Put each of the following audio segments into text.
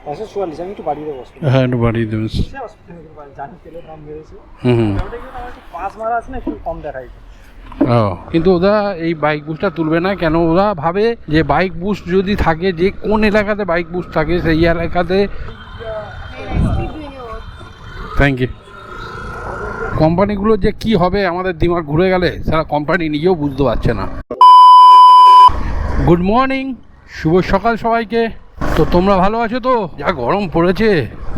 544 আমি একটু বাড়িয়ে দেবো। হ্যাঁ একটু বাড়িয়ে দেবেন। জানি তেলের দাম বেড়েছে। হুম ওটা কিন্তু আমার একটু পাস মারা আছে না, একটু কম দেখাই। ও কিন্তু ওরা এই বাইক বুস্টটা তুলবে না কেন? ওরা ভাবে যে বাইক বুস্ট যদি থাকে, যে কোন এলাকাতে বাইক বুস্ট থাকে সেই এলাকাতে। Thank you. কোম্পানিগুলো যে কি হবে আমাদের দিমাগ ঘুরে গেলে সারা কোম্পানি নিজেও বুঝতে পারছে না। গুড মর্নিং, শুভ সকাল সবাইকে। তো তোমরা ভালো আছো তো? যা গরম পড়েছে,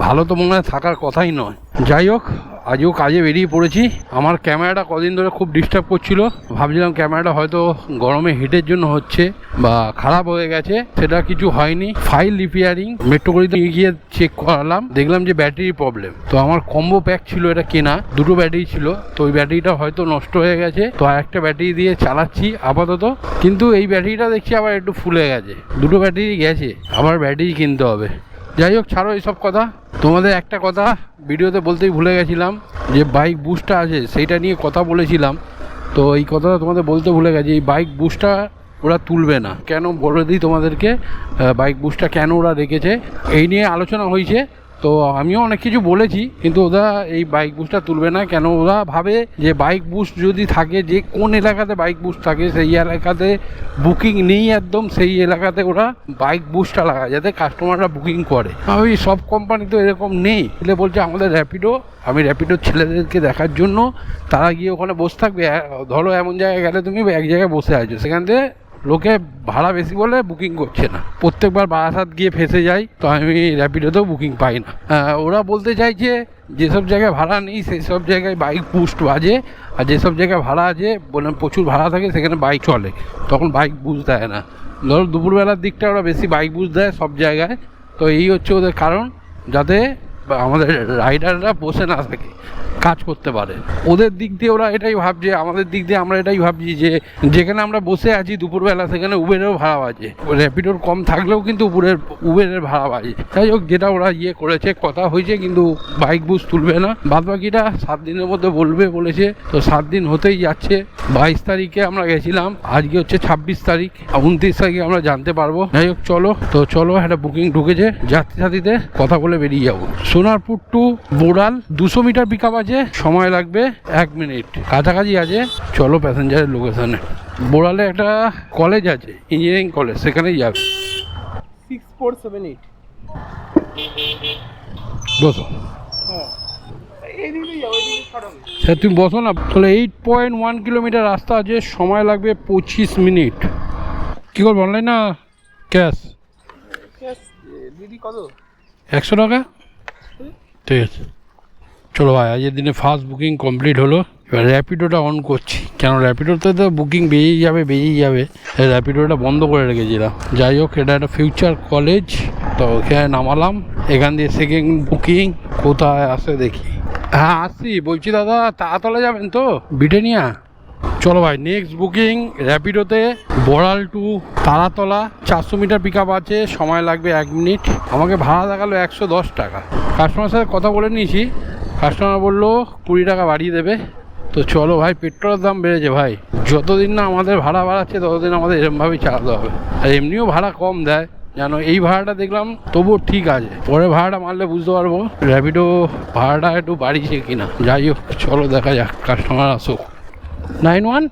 ভালো তো মনে হয় থাকার কথাই নয়। যাই হোক, আজও কাজে বেরিয়ে পড়েছি। আমার ক্যামেরাটা কদিন ধরে খুব ডিস্টার্ব করছিল, ভাবছিলাম ক্যামেরাটা হয়তো গরমে হিটের জন্য হচ্ছে বা খারাপ হয়ে গেছে, সেটা কিছু হয়নি। ফাইল রিপেয়ারিং মেট্রোগড়িতে গিয়ে চেক করালাম, দেখলাম যে ব্যাটারি প্রবলেম। তো আমার কম্বো প্যাক ছিল এটা কেনা, দুটো ব্যাটারি ছিল, তো ওই ব্যাটারিটা হয়তো নষ্ট হয়ে গেছে, তো আরেকটা ব্যাটারি দিয়ে চালাচ্ছি আপাতত। কিন্তু এই ব্যাটারিটা দেখছি আবার একটু ফুলে গেছে, দুটো ব্যাটারি গেছে, আবার ব্যাটারি কিনতে হবে। যাই হোক, ছাড়ো এইসব কথা। তোমাদের একটা কথা ভিডিওতে বলতেই ভুলে গেছিলাম, যে বাইক বুস্টটা আছে সেইটা নিয়ে কথা বলেছিলাম, তো এই কথাটা তোমাদের বলতে ভুলে গেছি। এই বাইক বুস্টটা ওরা তুলবে না কেন বলে দিই তোমাদেরকে। বাইক বুস্টটা কেন ওরা রেখেছে এই নিয়ে আলোচনা হয়েছে, তো আমিও অনেক কিছু বলেছি, কিন্তু ওরা এই বাইক বুস্টটা তুলবে না কেন? ওরা ভাবে যে বাইক বুস্ট যদি থাকে, যে কোন এলাকাতে বাইক বুস্ট থাকে সেই এলাকাতে বুকিং নেই একদম, সেই এলাকাতে ওরা বাইক বুস্টটা লাগায় যাতে কাস্টমাররা বুকিং করে। ওই সব কোম্পানি তো এরকম নেই। এলে বলছে আমাদের র্যাপিডো, আমি র্যাপিডোর ছেলেদেরকে দেখার জন্য তারা গিয়ে ওখানে বসে থাকবে। ধরো এমন জায়গায় গেলে তুমি এক জায়গায় বসে আছো, সেখান থেকে লোকে ভাড়া বেশি বলে বুকিং করছে না। প্রত্যেকবার বারাসাত গিয়ে ফেসে যাই, তো আমি র্যাপিডোতেও বুকিং পাই না। ওরা বলতে চাইছে যেসব জায়গায় ভাড়া নেই সেই সব জায়গায় বাইক বুস্ট বাজে, আর যেসব জায়গায় ভাড়া আছে প্রচুর ভাড়া থাকে সেখানে বাইক চলে, তখন বাইক বুস্ট দেয় না। ধরো দুপুরবেলার দিকটা ওরা বেশি বাইক বুস্ট দেয় সব জায়গায়। তো এই হচ্ছে ওদের কারণ, যাতে আমাদের রাইডাররা বসে না থাকে, কাজ করতে পারে। ওদের দিক দিয়ে ওরা এটাই ভাবছে, আমাদের দিক দিয়ে আমরা এটাই ভাবছি যে যেখানে আমরা বসে আছি দুপুরবেলা সেখানে উবেরেরও ভাড়া বাজে, র্যাপিডোর কম থাকলেও কিন্তু উবেরের ভাড়া বাজে। যাই হোক, যেটা ওরা করেছে, কথা হয়েছে, কিন্তু বাইক বুস্ট তুলবে না। বাদ বাকিটা 7 দিনের মধ্যে বলবে বলেছে, তো 7 দিন হতেই যাচ্ছে। 22 তারিখে আমরা গেছিলাম, আজকে হচ্ছে 26 তারিখ, 29 তারিখে আমরা জানতে পারবো। যাই হোক চলো একটা বুকিং ঢুকেছে, যাত্রী সাথীতে কথা বলে বেরিয়ে যাবো। সোনারপুর টু বোড়াল 200 মিটার পিক আপ আছে, সময় লাগবে 1 মিনিট, কাছাকাছি আছে। চলো প্যাসেঞ্জারের লোকেশনে। বোড়ালে একটা কলেজ আছে, ইঞ্জিনিয়ারিং কলেজ, সেখানেই যাবে। 6478 বসো। স্যার তুমি বসো না। তাহলে 8.1 কিলোমিটার রাস্তা আছে, সময় লাগবে 25 মিনিট। কী করবো, অনলাইন না ক্যাশ? দিদি কত? 100 টাকা। ঠিক আছে, চলো ভাই, আজকের দিনে ফার্স্ট বুকিং কমপ্লিট হলো। এবার র্যাপিডোটা অন করছি, কেন র্যাপিডোতে তো বুকিং বেরিয়ে যাবে, র্যাপিডোটা বন্ধ করে রেখেছিলাম। যাই হোক, এটা একটা ফিউচার কলেজ, তো এখানে নামালাম। এখান দিয়ে সেকেন্ড বুকিং কোথায় আসে দেখি। হ্যাঁ আসছি, বলছি দাদা তারাতলা যাবেন তো, ব্রিটানিয়া? চলো ভাই, নেক্সট বুকিং র্যাপিডোতে Boral to Taratala, 400 metre pick up আছে, সময় লাগবে 1 মিনিট। আমাকে ভাড়া দেখালো 110 টাকা। কাস্টমারের সাথে কথা বলে নিয়েছি, কাস্টমার বললো 20 টাকা বাড়িয়ে দেবে। তো চলো ভাই, পেট্রোলের দাম বেড়েছে ভাই, যতদিন না আমাদের ভাড়া বাড়াচ্ছে ততদিন আমাদের এরমভাবেই চালাতে হবে। আর এমনিও ভাড়া কম দেয় জানো, এই ভাড়াটা দেখলাম তবুও ঠিক আছে, পরে ভাড়াটা মারলে বুঝতে পারবো র্যাপিডো ভাড়াটা একটু বাড়িয়েছে কিনা। যাই হোক, চলো দেখা যাক, কাস্টমার আসুক। 91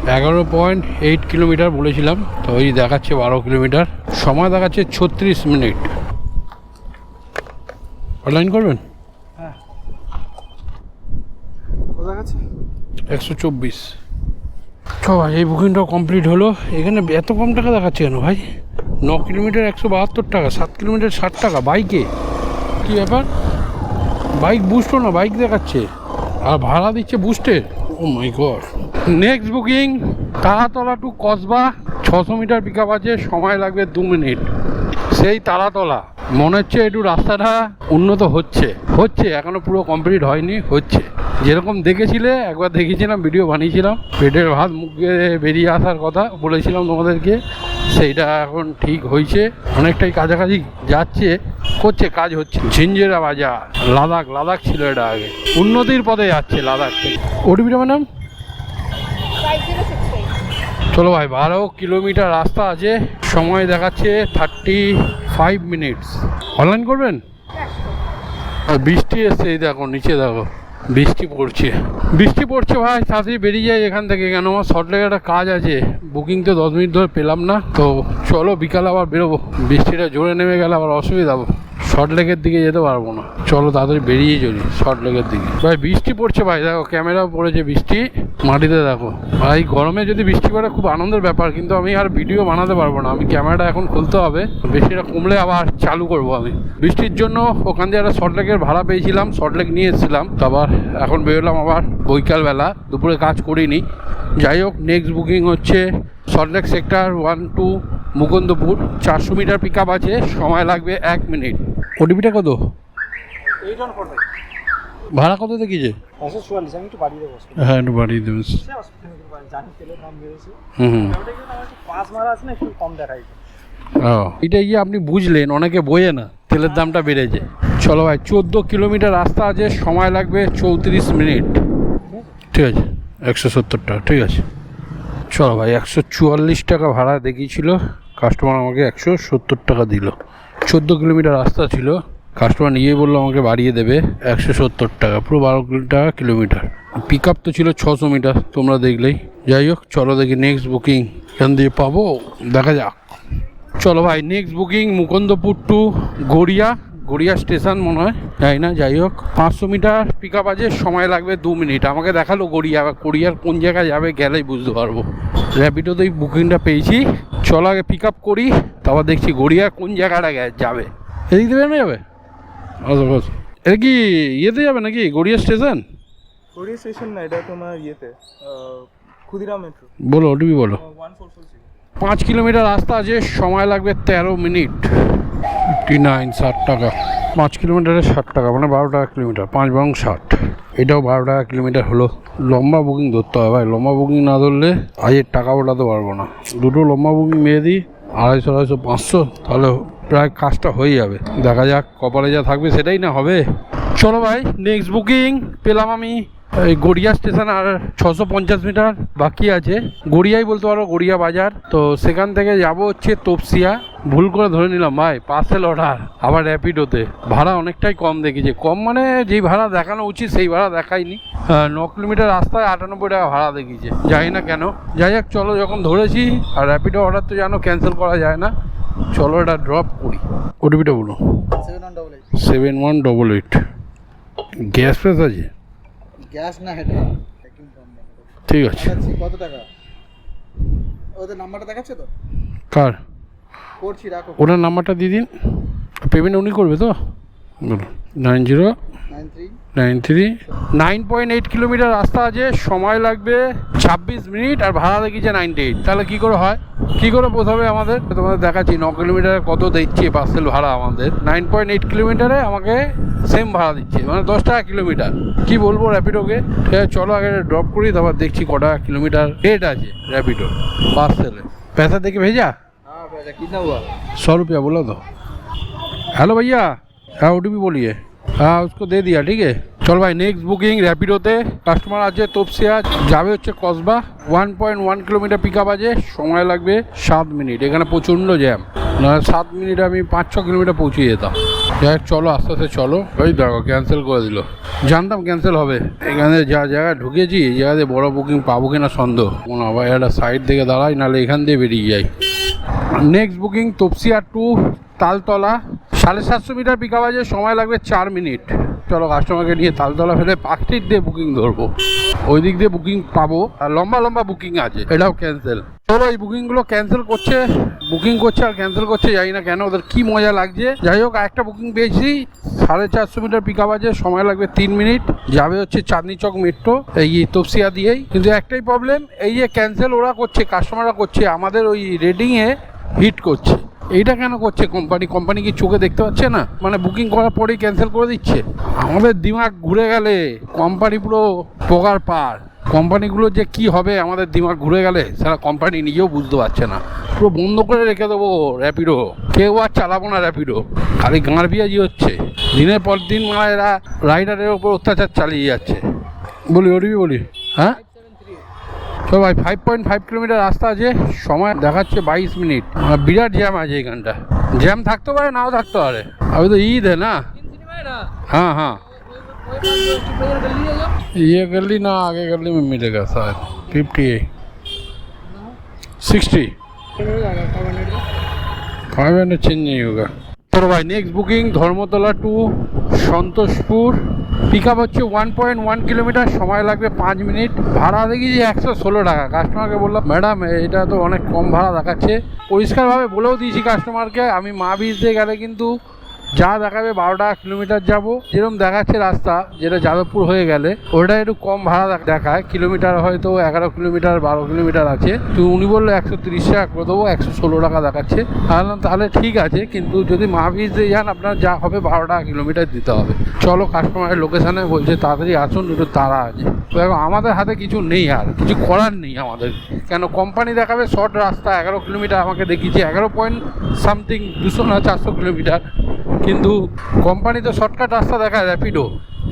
11.8 কিলোমিটার বলেছিলাম, তো ওই দেখাচ্ছে 12 কিলোমিটার, সময় দেখাচ্ছে 36 মিনিট। অনলাইন করবেন? হ্যাঁ, কোথা গেছে? 124। ভাই, এই বুকিংটাও কমপ্লিট হলো। এখানে এত কম টাকা দেখাচ্ছে কেন ভাই? 9 কিলোমিটার 172 টাকা, 7 কিলোমিটার 60 টাকা বাইকে। কী ব্যাপার? বাইক বুস্টও না, বাইক দেখাচ্ছে আর ভাড়া দিচ্ছে বুস্টের। Oh my god. Next booking Taratala to Kasba, 600 metre pick up আছে, সময় লাগবে 2 মিনিট। সেই তারাতলা মনে হচ্ছে একটু রাস্তাটা উন্নত হচ্ছে, এখনো পুরো কমপ্লিট হয়নি, হচ্ছে। যেরকম দেখেছিলে, একবার দেখেছিলাম, ভিডিও বানিয়েছিলাম, পেটের ভাত মুখে বেরিয়ে আসার কথা বলেছিলাম তোমাদেরকে, সেইটা এখন ঠিক হয়েছে, অনেকটাই কাছাকাছি যাচ্ছে, কাজ হচ্ছে। ঝিঞ্ঝিরা বাজার, লাদাখ ছিল এটা আগে, উন্নতির পথে যাচ্ছে লাদাখ থেকে। ওটিপিটা ম্যাডাম? চলো ভাই, 12 কিলোমিটার রাস্তা আছে, সময় দেখাচ্ছে 35 5 মিনিটস। অনলাইন করবেন? আর বৃষ্টি এসছে, এই দেখো নিচে দেখো বৃষ্টি পড়ছে, বৃষ্টি পড়ছে ভাই, তাড়াতাড়ি বেরিয়ে যাই এখান থেকে, কেন আমার সল্টলেকে একটা কাজ আছে। বুকিং তো 10 মিনিট ধরে পেলাম না, তো চলো বিকালে আবার বেরোবো। বৃষ্টিটা জোরে নেমে গেলে আবার অসুবিধা হবে, সল্টলেকের দিকে যেতে পারবো না। চলো তাড়াতাড়ি বেরিয়ে চলি সল্টলেকের দিকে। ভাই বৃষ্টি পড়ছে ভাই, দেখো ক্যামেরাও পড়েছে বৃষ্টি, মাটিতে দেখো ভাই। গরমে যদি বৃষ্টি পড়ে খুব আনন্দের ব্যাপার, কিন্তু আমি আর ভিডিও বানাতে পারবো না, আমি ক্যামেরাটা এখন খুলতে হবে, বৃষ্টিটা কমলে আবার চালু করব আমি। বৃষ্টির জন্য ওখান দিয়ে একটা সল্টলেকের ভাড়া পেয়েছিলাম, সল্টলেক নিয়ে এসেছিলাম, তারপর এখন বেরোলাম আবার বৈকালবেলা, দুপুরে কাজ করিনি। যাই হোক, নেক্সট বুকিং হচ্ছে Salt Lake sector 1-2 Mukundapur, 400 metre pick up আছে, সময় লাগবে 1 মিনিট। ওটিপিটা কত? 814 ভাড়া কত দেখিয়েছে? 544। আমি একটু বাড়িয়ে দেবো, হ্যাঁ একটু বাড়িয়ে দেবেন। জানি তেলের দাম বেড়েছে, হুম ওটা কিন্তু আমার একটু পাঁচ মারা আছে না, একটু কম দেখাই। ও এটা গিয়ে আপনি বুঝলেন, অনেকে বোঝে না, তেলের দামটা বেড়েছে। চলো ভাই, 14 কিলোমিটার রাস্তা আছে, সময় লাগবে 34 মিনিট। ঠিক আছে, 170 টাকা, ঠিক আছে। চলো ভাই, 144 টাকা ভাড়া দেখিয়েছিল, কাস্টমার আমাকে 170 টাকা দিল। 14 কিলোমিটার রাস্তা ছিল, কাস্টমার নিজেই বললো আমাকে বাড়িয়ে দেবে 170 টাকা, পুরো 12 টাকা কিলোমিটার। পিক আপ তো ছিল 600 মিটার, তোমরা দেখলেই। যাই হোক, চলো দেখি নেক্সট বুকিং এখান দিয়ে পাবো, দেখা যাক। চলো ভাই, next booking Mukundapur to Garia, Garia station মনে হয়, যাই না। যাই হোক, 500 মিটার পিক আপ আছে, সময় লাগবে 2 মিনিট। আমাকে দেখালো গড়িয়া, গড়িয়ার কোন জায়গায় যাবে গেলেই বুঝতে পারবো। র্যাপিডোতেই বুকিংটা পেয়েছি, চলো আগে পিক আপ করি, তারপর দেখছি গড়িয়া কোন জায়গাটা যাবে। এদিক দেবে না যাবে? আচ্ছা, এটা কি ইয়েতে যাবে নাকি গড়িয়া স্টেশন? গড়িয়া স্টেশন না, এটা তোমার ইয়েতে ক্ষুদিরাম মেট্রো। বলো ওটিপি বলো। 1446। 5 কিলোমিটার রাস্তা আছে, সময় লাগবে 13 মিনিট। 59, 60 টাকা। 5 কিলোমিটারে 60 টাকা, মানে 12 টাকা কিলোমিটার, 5 এবং 60। এটাও 12 টাকা কিলোমিটার হলো। লম্বা বুকিং ধরতে হবে ভাই, লম্বা বুকিং না ধরলে আজের টাকা ওঠাতে পারবো না। দুটো লম্বা বুকিং মেরে দিই, 250, 500, তাহলে প্রায় কাজটা হয়ে যাবে। দেখা যাক কপালে যা থাকবে সেটাই না হবে। চলো ভাই, নেক্সট বুকিং পেলাম আমি এই গড়িয়া স্টেশন, আর 650 মিটার বাকি আছে। গড়িয়াই বলতে পারো, গড়িয়া বাজার। তো সেখান থেকে যাব হচ্ছে তপসিয়া। ভুল করে ধরে নিলাম ভাই, পার্সেল অর্ডার, আবার র্যাপিডোতে। ভাড়া অনেকটাই কম দেখিয়েছে, কম মানে যেই ভাড়া দেখানো উচিত সেই ভাড়া দেখায়নি। 9 কিলোমিটার রাস্তায় 98 টাকা ভাড়া দেখিয়েছে, জানি না কেন। যাই হোক, চলো যখন ধরেছি, আর র্যাপিডো অর্ডার তো জানো ক্যান্সেল করা যায় না, চলো এটা ড্রপ করি। ওটিপিটা বলো। 7188। গ্যাস ফ্রেস আছে? গ্যাস না, এটা ঠিক আছে। কত টাকা? ওদের নাম্বারটা দেখাচ্ছে তো? কার? করছি, রাখো। ওনার নাম্বারটা দিয়ে দিন, পেমেন্ট উনি করবে তো? বলো। 9093। 9.8 কিলোমিটার রাস্তা আছে, সময় লাগবে 26 মিনিট, আর ভাড়া দেখিয়েছে 98। তাহলে কী করে হয়, কী করে বোঝাবে আমাদের? তোমাদের দেখাচ্ছি 9 কিলোমিটারে কত দিচ্ছে পার্সেল ভাড়া আমাদের। 9.8 কিলোমিটারে আমাকে সেম ভাড়া দিচ্ছে, মানে 10 টাকা কিলোমিটার। কি বলবো র্যাপিডোকে? ঠিক আছে, চলো আগে ড্রপ করি, তারপর দেখছি কটা কিলোমিটার রেট আছে র্যাপিডো পার্সেলে। पैसा देके भेजा? हाँ भैया, कितना हुआ? 100 रुपया बोला तो। हेलो भैया, हाँ ओटीपी बोलिए। हाँ उसको दे दिया, ठीक है। চল ভাই, নেক্সট বুকিং র্যাপিডোতে, কাস্টমার আছে তপসিয়া, যাবে হচ্ছে কসবা। 1.1 কিলোমিটার পিক আপ আছে, সময় লাগবে 7 মিনিট। এখানে প্রচণ্ড জ্যাম, না 7 মিনিটে আমি 5-6 কিলোমিটার পৌঁছে যেতাম। যাই হোক, চলো আস্তে আস্তে চলো। ওই দেখো ক্যান্সেল করে দিল, জানতাম ক্যান্সেল হবে। এখানে যা জায়গায় ঢুকেছি, এই জায়গাতে বড় বুকিং পাবো কিনা সন্দেহ। কোনো আবার একটা সাইড থেকে দাঁড়াই, নাহলে এখান দিয়ে বেরিয়ে যাই। Next booking Topsia to Taltala, 750 metre pick up আছে, সময় লাগবে 4 মিনিট। চলো কাস্টমারকে নিয়ে তালতলা ফেলে পার্ক স্ট্রিট দিয়ে বুকিং ধরবো, ওই দিক দিয়ে বুকিং পাবো। আর লম্বা লম্বা বুকিং আছে, এটাও ক্যান্সেল। চলো এই বুকিংগুলো ক্যান্সেল করছে, বুকিং করছে আর ক্যান্সেল করছে, জানি না কেন, ওদের কি মজা লাগছে। যাই হোক, একটা বুকিং পেয়েছি, 450 মিটার পিক আপ আছে, সময় লাগবে 3 মিনিট, যাবে হচ্ছে চাঁদনি চক মেট্রো, এই তপসিয়া দিয়েই। কিন্তু একটাই প্রবলেম, এই যে ক্যান্সেল ওরা করছে, কাস্টমাররা করছে, আমাদের ওই রেটিংয়ে হিট করছে। এইটা কেন করছে কোম্পানি কি চোখে দেখতে পাচ্ছে না? মানে বুকিং করার পরেই ক্যান্সেল করে দিচ্ছে। আমাদের দিমাগ ঘুরে গেলে কোম্পানি পুরো পোকার পার। কোম্পানিগুলো যে কি হবে আমাদের দিমাগ ঘুরে গেলে, সারা কোম্পানি নিজেও বুঝতে পারছে না। পুরো বন্ধ করে রেখে দেবো র্যাপিডো, কেউ আর চালাবো না র্যাপিডো। খালি গাঁড় বিয়াজি হচ্ছে, দিনের পর দিন মানে এরা রাইডারের ওপর অত্যাচার চালিয়ে যাচ্ছে। বলি ওটিপি বলি। হ্যাঁ তো ভাই 5.5 কিলোমিটার রাস্তা আছে, সময় দেখাচ্ছে 22 মিনিট। বিরাট জ্যাম আছে এখানটা, জ্যাম থাকতে পারে নাও থাকতে পারে, अभी तो ईद है ना। हाँ हाँ ये गली ना आगे गली में मिलेगा शायद 50 60 500 चेंज नहीं होगा। तो भाई next booking Dharmatala to Santoshpur, pick up হচ্ছে 1.1 কিলোমিটার, সময় লাগবে 5 মিনিট। ভাড়া দেখি 116 টাকা। কাস্টমারকে বললাম ম্যাডাম এটা তো অনেক কম ভাড়া দেখাচ্ছে। পরিষ্কারভাবে বলেও দিয়েছি কাস্টমারকে আমি মা বীজ দিয়ে গেলে কিন্তু যা দেখাবে 12 টাকা কিলোমিটার যাব, যেরকম দেখাচ্ছে রাস্তা যেটা যাদবপুর হয়ে গেলে ওটা একটু কম ভাড়া দেখায়, কিলোমিটার হয়তো 11 কিলোমিটার 12 কিলোমিটার আছে। তো উনি বললো 130 টাকা করে দেবো, 116 টাকা দেখাচ্ছে। তাহলে ঠিক আছে, কিন্তু যদি মাহবীজ দিয়ে যান আপনার যা হবে 12 টাকা কিলোমিটার দিতে হবে। চলো কাস্টমারের লোকেশানে বলছে তাড়াতাড়ি আসুন, একটু তাড়া আছে। তো দেখো আমাদের হাতে কিছু নেই, আর কিছু করার নেই আমাদের, কেন কোম্পানি দেখাবে শর্ট রাস্তা 11 কিলোমিটার, আমাকে দেখিয়েছে 11 পয়েন্ট সামথিং 200 না 400 কিলোমিটার, কিন্তু কোম্পানি তো শর্টকাট রাস্তা দেখায় র্যাপিডো,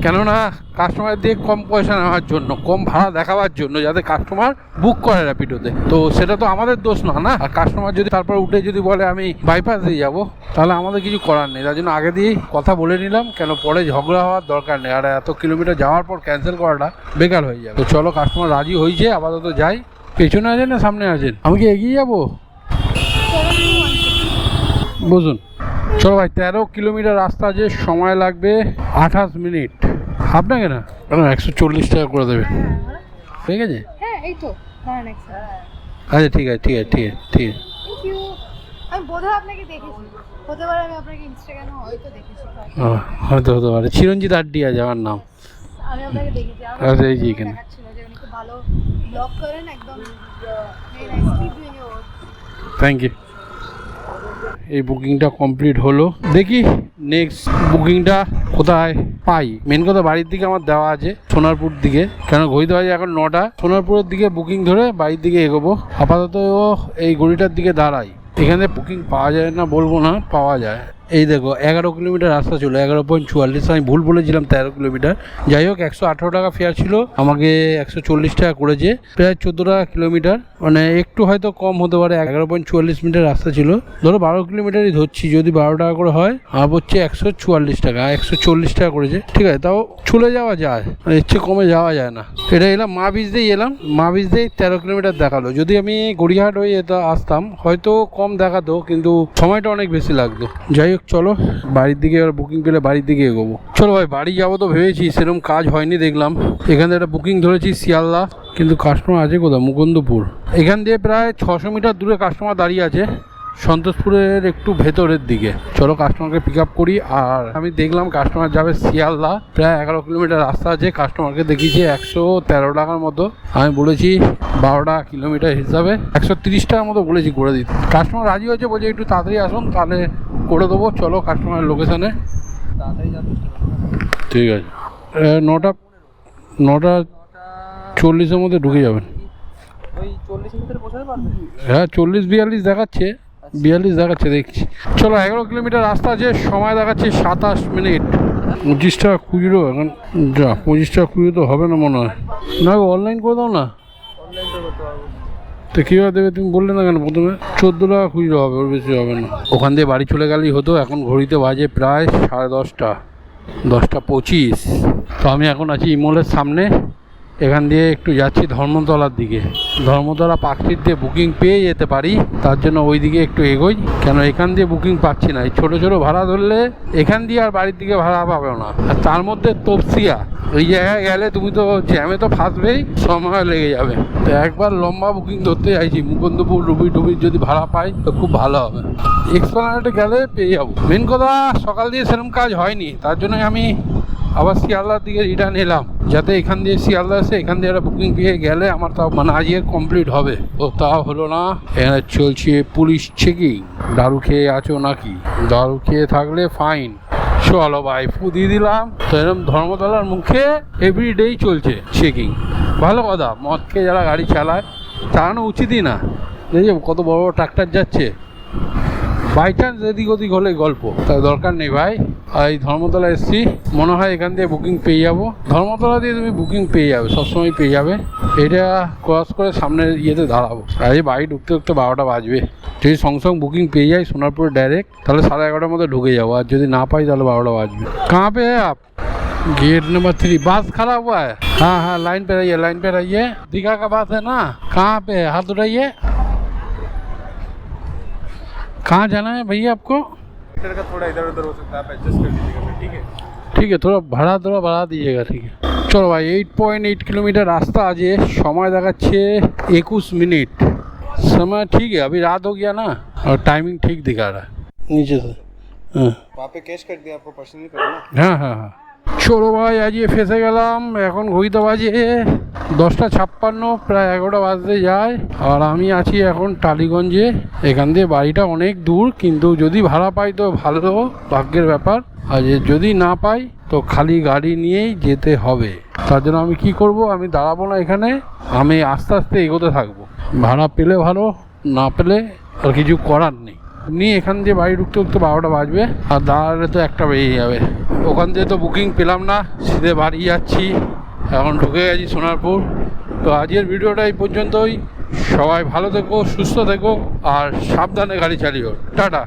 কেননা কাস্টমার দিয়ে কম পয়সা নেওয়ার জন্য, কম ভাড়া দেখাবার জন্য, যাতে কাস্টমার বুক করে র্যাপিডোতে। তো সেটা তো আমাদের দোষ না না। আর কাস্টমার যদি তারপর উঠে যদি বলে আমি বাইপাস দিয়ে যাবো, তাহলে আমাদের কিছু করার নেই। তার জন্য আগে দিয়েই কথা বলে নিলাম, কেন পরে ঝগড়া হওয়ার দরকার নেই। আর এত কিলোমিটার যাওয়ার পর ক্যান্সেল করাটা বেকার হয়ে যাবে। তো চলো কাস্টমার রাজি হয়েছে, আপাতত যাই। পেছনে আছেন না সামনে আছেন? আমি কি এগিয়ে যাবো? বুঝুন। চলো ভাই 13 কিলোমিটার রাস্তা আছে, সময় লাগবে 28 মিনিট। আপনাকে না 140 টাকা করে দেবে, ঠিক আছে? হ্যাঁ এই তো দাঁড়ান এক আচ্ছা ঠিক আছে ঠিক আছে ঠিক আছে ঠিক আছে। Thank you. আমি বোধহয় আপনাকে দেখেছি, হতে পারে আমি আপনাকে ইনস্টাগ্রামে হয়তো দেখেছি। হয়তো হতে পারে, চিরঞ্জিত আড্ডি আছে আমার নাম। আমি আপনাকে দেখেছি। আচ্ছা এই যে এখানে দেখাচ্ছিল যে উনি খুব ভালো ব্লগ করেন, একদম very nice, keep doing your work. Thank you. এই বুকিংটা কমপ্লিট হলো, দেখি নেক্সট বুকিংটা কোথায় পাই। মেন কথা বাড়ির দিকে আমার দেওয়া আছে সোনারপুর দিকে, কেন ঘড়িতে বাজে এখন 9টা। সোনারপুরের দিকে বুকিং ধরে বাড়ির দিকে এগোবো। আপাতত এই গড়িটার দিকে দাঁড়াই। এখানে বুকিং পাওয়া যায় না বলবো না, পাওয়া যায়। এই দেখো 11 কিলোমিটার রাস্তা ছিল, 11.44। আমি ভুল বলেছিলাম 13 কিলোমিটার। যাই হোক 118 টাকা ফেয়ার ছিল, আমাকে 140 টাকা করেছে, প্রায় 14 টাকা কিলোমিটার, মানে একটু হয়তো কম হতে পারে। 11.44 মিনিটের রাস্তা ছিল, ধরো 12 কিলোমিটারই ধরছি, যদি 12 টাকা করে হয় আমার হচ্ছে 144 টাকা, 140 টাকা করেছে। ঠিক আছে, তাও চলে যাওয়া যায়, এর চেয়ে কমে যাওয়া যায় না। এটা এলাম মা বীজ দিয়ে, এলাম মা বীজ দিয়ে 13 কিলোমিটার দেখালো। যদি আমি গড়িয়াহাট হয়ে আসতাম হয়তো কম দেখাতো, কিন্তু সময়টা অনেক বেশি লাগতো। যাই হোক চলো বাড়ির দিকে, এবার বুকিং পেলে বাড়ির দিকে এগোবো। চলো ভাই বাড়ি যাবো তো ভেবেছি, সেরকম কাজ হয়নি দেখলাম। এখান থেকে একটা বুকিং ধরেছি শিয়ালদা, কিন্তু কাস্টমার আছে কোথাও? মুকুন্দপুর। এখান দিয়ে প্রায় 600 মিটার দূরে কাস্টমার দাঁড়িয়ে আছে, সন্তোষপুরের একটু ভেতরের দিকে। চলো কাস্টমারকে পিক আপ করি। আর আমি দেখলাম কাস্টমার যাবে শিয়ালদা, প্রায় 11 কিলোমিটার রাস্তা আছে। কাস্টমারকে দেখিয়েছি 113 টাকার মতো, আমি বলেছি 12 টাকা কিলোমিটার হিসাবে 130 টাকার মতো বলেছি করে দিতে। কাস্টমার রাজি হয়েছে, বলছে একটু তাড়াতাড়ি আসুন তাহলে করে দেবো। চলো কাস্টমারের লোকেশানে। ঠিক আছে, 9:40 মধ্যে ঢুকে যাবেন। হ্যাঁ 40-42 দেখাচ্ছে, 42 দেখাচ্ছে দেখছি। চলো 11 কিলোমিটার রাস্তা আছে, সময় দেখাচ্ছে 27 মিনিট। 25 টাকা খুচরো এখন, যা 25 টাকা খুচরো তো হবে না মনে হয়। না অনলাইন করে দাও না। তো কীভাবে দেবে তুমি বললে না কেন প্রথমে? 14 টাকা খুচরো হবে, ওর বেশি হবে না। ওখান দিয়ে বাড়ি চলে গেলেই হতো। এখন ঘড়িতে বাজে প্রায় 10:30, 10:25। তো আমি এখন আছি ইমলের সামনে, এখান দিয়ে একটু যাচ্ছি ধর্মতলার দিকে। ধর্মতলা পার্কস্ট্রিট দিয়ে বুকিং পেয়ে যেতে পারি, তার জন্য ওই দিকে একটু এগোই। কেন এখান দিয়ে বুকিং পাচ্ছি না, এই ছোটো ছোটো ভাড়া ধরলে এখান দিয়ে আর বাড়ির দিকে ভাড়া পাবে না। আর তার মধ্যে তপসিয়া, ওই জায়গায় গেলে তুমি তো জ্যামে তো ফাঁসবেই, সময় লেগে যাবে। তো একবার লম্বা বুকিং ধরতে চাইছি, মুকুন্দপুর ডুবির যদি ভাড়া পাই তো খুব ভালো হবে। এক্সপ্লানেডে গেলে পেয়ে যাবো। মেন কথা সকাল দিয়ে সেরকম কাজ হয়নি, তার জন্য আমি আবার শিয়ালদার দিকে রিটার্ন এলাম, যাতে এখান দিয়ে শিয়ালদা এসে এখান দিয়ে একটা বুকিং পেয়ে গেলে আমার তাও মানে আজকে কমপ্লিট হবে। তো তাও হলো না। এখানে চলছে পুলিশ চেকিং। দারু খেয়ে আছো নাকি? দারু খেয়ে থাকলে ফাইন। চলো ভাই ফু দিয়ে দিলাম। তো এরকম ধর্মতলার মুখে এভরিডেই চলছে চেকিং। ভালো কথা, মদ খেয়ে যারা গাড়ি চালায় চালানো উচিতই না। দেখছি কত বড় বড় ট্রাক্টর যাচ্ছে, বাই চান্স এদিক ওদিক হলে গল্প, তাই দরকার নেই ভাই। আর এই ধর্মতলা এসছি, মনে হয় এখান দিয়ে বুকিং পেয়ে যাবো। ধর্মতলা দিয়ে তুমি বুকিং পেয়ে যাবে, সবসময় পেয়ে যাবে। এটা ক্রস করে সামনের ইয়েতে দাঁড়াবো। আর এই বাড়ি ঢুকতে ঢুকতে 12টা বাজবে। যদি সঙ্গে সঙ্গে বুকিং পেয়ে যাই সোনারপুরে ডাইরেক্ট, তাহলে 11:30টার মধ্যে ঢুকে যাবো। আর যদি না পাই তাহলে 12টা বাজবে। কাहाँ पे है आप? Gate number 3। बस खड़ा हुआ है? हाँ हाँ, लाइन पे रहिए, लाइन पे रहिए। दीघा का बात है ना? कहाँ पे है? हाथ उठाइए। कहाँ जाना है भैया आपको? मीटर का थोड़ा इधर उधर हो सकता है, आप एडजस्ट कर लीजिएगा फिर, ठीक है? ठीक है, थोड़ा बढ़ा दीजिएगा, ठीक है। चलो भाई, 8.8 किलोमीटर रास्ता आज है। समय देखाচ্ছে 21 मिनट। समय ठीक है, अभी रात हो गया ना, और टाइमिंग ठीक दिखा रहा है नीचे से। हाँ वहाँ पे कैश कर दिया, आपको पर्सनली करना। হ্যাঁ হ্যাঁ হ্যাঁ, চলো ভাই, আজকে ফেসে গেলাম। এখন ঘড়িতে বাজে 10:56, প্রায় 11টা বাজতে যায়। আর আমি আছি এখন টালিগঞ্জে। এখান দিয়ে বাড়িটা অনেক দূর, কিন্তু যদি ভাড়া পাই তো ভালো, ভাগ্যের ব্যাপার। আর যদি না পাই তো খালি গাড়ি নিয়েই যেতে হবে। তার জন্য আমি কি করব, আমি দাঁড়াবো না এখানে, আমি আস্তে আস্তে এগোতে থাকবো। ভাড়া পেলে ভালো, না পেলে আর কিছু করার নেই। এমনি এখান দিয়ে বাড়ি ঢুকতে ঢুকতে 12টা বাজবে, আর দাঁড়ালে তো 1টা বেরিয়ে যাবে। ওখান দিয়ে তো বুকিং পেলাম না, সিধে বাড়ি যাচ্ছি। এখন ঢুকে গেছি সোনারপুর। তো আজকের ভিডিওটা এই পর্যন্তই। সবাই ভালো থেকো, সুস্থ থেকো, আর সাবধানে গাড়ি চালিও। টাটা।